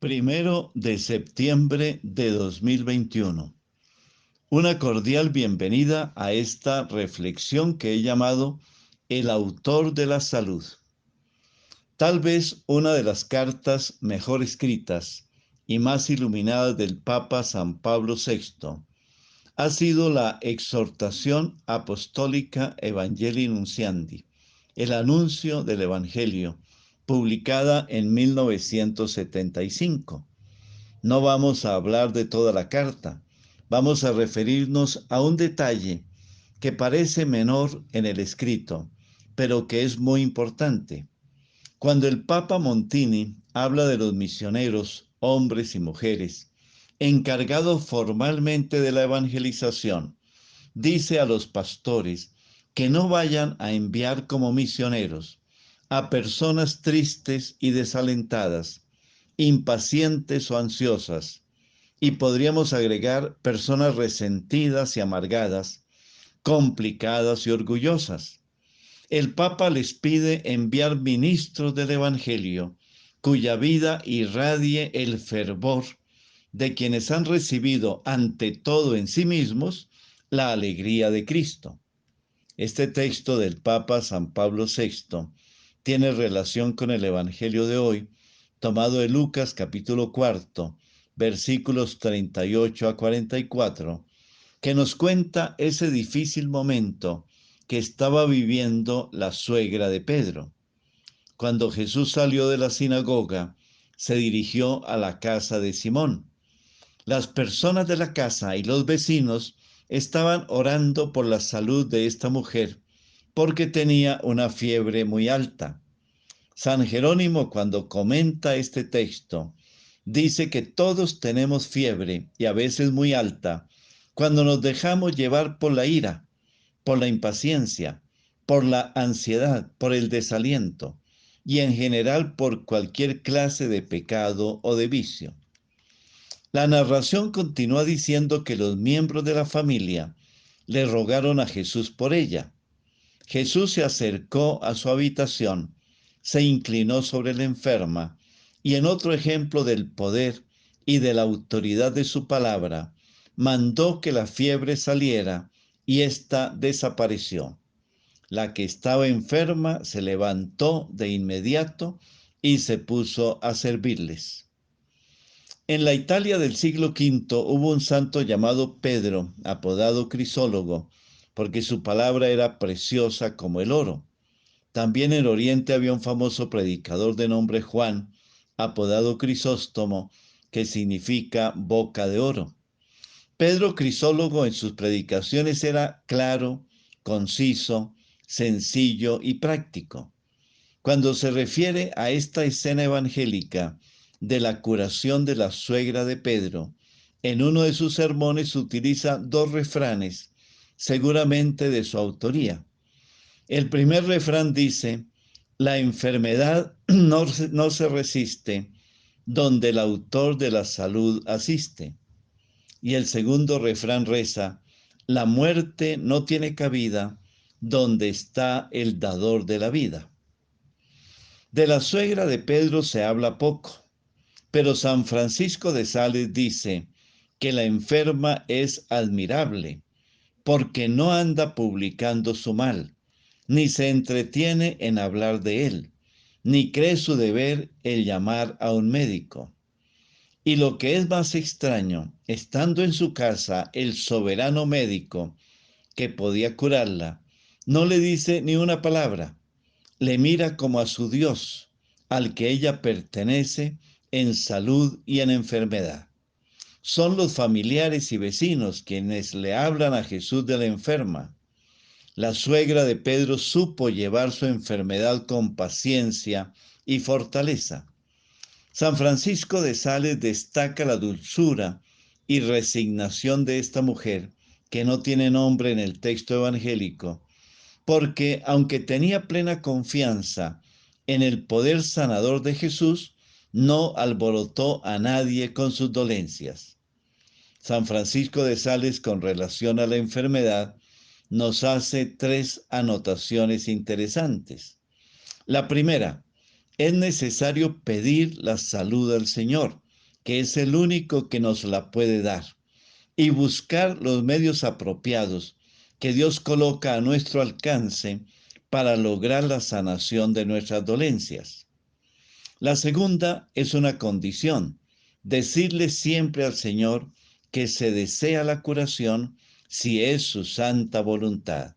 1 de septiembre de 2021. Una cordial bienvenida a esta reflexión que he llamado El autor de la salud. Tal vez una de las cartas mejor escritas y más iluminadas del Papa San Pablo VI ha sido la exhortación apostólica Evangelii Nunciandi, el anuncio del Evangelio, publicada en 1975. No vamos a hablar de toda la carta, vamos a referirnos a un detalle que parece menor en el escrito, pero que es muy importante. Cuando el Papa Montini habla de los misioneros, hombres y mujeres, encargados formalmente de la evangelización, dice a los pastores que no vayan a enviar como misioneros a personas tristes y desalentadas, impacientes o ansiosas, y podríamos agregar personas resentidas y amargadas, complicadas y orgullosas. El Papa les pide enviar ministros del Evangelio, cuya vida irradie el fervor de quienes han recibido ante todo en sí mismos la alegría de Cristo. Este texto del Papa San Pablo VI tiene relación con el Evangelio de hoy, tomado de Lucas capítulo 4, versículos 38 a 44, que nos cuenta ese difícil momento que estaba viviendo la suegra de Pedro. Cuando Jesús salió de la sinagoga, se dirigió a la casa de Simón. Las personas de la casa y los vecinos estaban orando por la salud de esta mujer, porque tenía una fiebre muy alta. San Jerónimo, cuando comenta este texto, dice que todos tenemos fiebre y a veces muy alta, cuando nos dejamos llevar por la ira, por la impaciencia, por la ansiedad, por el desaliento y en general por cualquier clase de pecado o de vicio. La narración continúa diciendo que los miembros de la familia le rogaron a Jesús por ella. Jesús se acercó a su habitación, se inclinó sobre la enferma y en otro ejemplo del poder y de la autoridad de su palabra, mandó que la fiebre saliera y ésta desapareció. La que estaba enferma se levantó de inmediato y se puso a servirles. En la Italia del siglo V hubo un santo llamado Pedro, apodado Crisólogo, porque su palabra era preciosa como el oro. También en Oriente había un famoso predicador de nombre Juan, apodado Crisóstomo, que significa boca de oro. Pedro Crisólogo en sus predicaciones era claro, conciso, sencillo y práctico. Cuando se refiere a esta escena evangélica de la curación de la suegra de Pedro, en uno de sus sermones utiliza dos refranes, seguramente de su autoría. El primer refrán dice: la enfermedad no se resiste donde el autor de la salud asiste. Y el segundo refrán reza: la muerte no tiene cabida donde está el dador de la vida. De la suegra de Pedro se habla poco, pero San Francisco de Sales dice que la enferma es admirable porque no anda publicando su mal, ni se entretiene en hablar de él, ni cree su deber el llamar a un médico. Y lo que es más extraño, estando en su casa el soberano médico que podía curarla, no le dice ni una palabra, le mira como a su Dios, al que ella pertenece en salud y en enfermedad. Son los familiares y vecinos quienes le hablan a Jesús de la enferma. La suegra de Pedro supo llevar su enfermedad con paciencia y fortaleza. San Francisco de Sales destaca la dulzura y resignación de esta mujer, que no tiene nombre en el texto evangélico, porque aunque tenía plena confianza en el poder sanador de Jesús, no alborotó a nadie con sus dolencias. San Francisco de Sales, con relación a la enfermedad, nos hace tres anotaciones interesantes. La primera: es necesario pedir la salud al Señor, que es el único que nos la puede dar, y buscar los medios apropiados que Dios coloca a nuestro alcance para lograr la sanación de nuestras dolencias. La segunda es una condición, decirle siempre al Señor que se desea la curación si es su santa voluntad.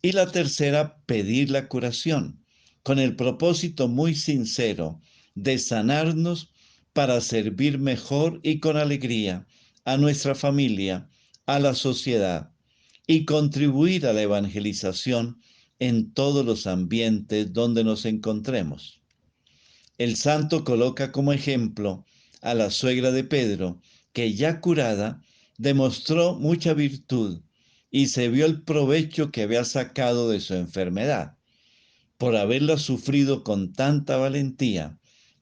Y la tercera, pedir la curación, con el propósito muy sincero de sanarnos para servir mejor y con alegría a nuestra familia, a la sociedad y contribuir a la evangelización en todos los ambientes donde nos encontremos. El santo coloca como ejemplo a la suegra de Pedro, que ya curada, demostró mucha virtud y se vio el provecho que había sacado de su enfermedad, por haberla sufrido con tanta valentía.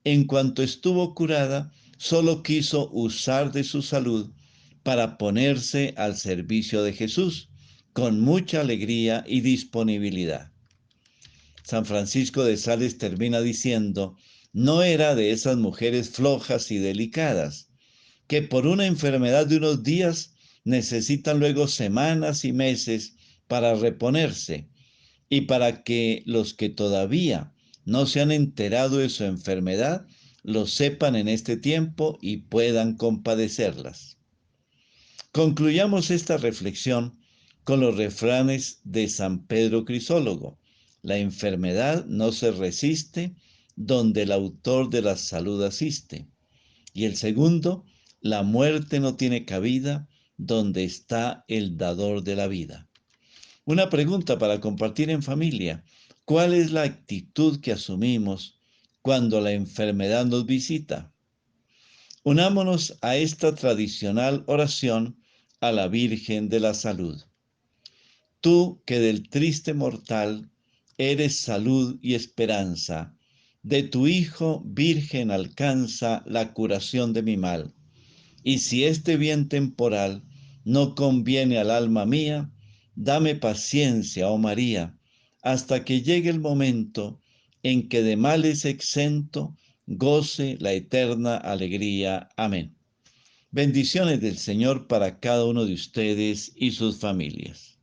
En cuanto estuvo curada, solo quiso usar de su salud para ponerse al servicio de Jesús, con mucha alegría y disponibilidad. San Francisco de Sales termina diciendo, no era de esas mujeres flojas y delicadas, que por una enfermedad de unos días necesitan luego semanas y meses para reponerse, y para que los que todavía no se han enterado de su enfermedad lo sepan en este tiempo y puedan compadecerlas. Concluyamos esta reflexión con los refranes de San Pedro Crisólogo. La enfermedad no se resiste donde el autor de la salud asiste. Y el segundo, la muerte no tiene cabida donde está el dador de la vida. Una pregunta para compartir en familia. ¿Cuál es la actitud que asumimos cuando la enfermedad nos visita? Unámonos a esta tradicional oración a la Virgen de la Salud. Tú que del triste mortal eres salud y esperanza, de tu Hijo Virgen alcanza la curación de mi mal. Y si este bien temporal no conviene al alma mía, dame paciencia, oh María, hasta que llegue el momento en que de males exento goce la eterna alegría. Amén. Bendiciones del Señor para cada uno de ustedes y sus familias.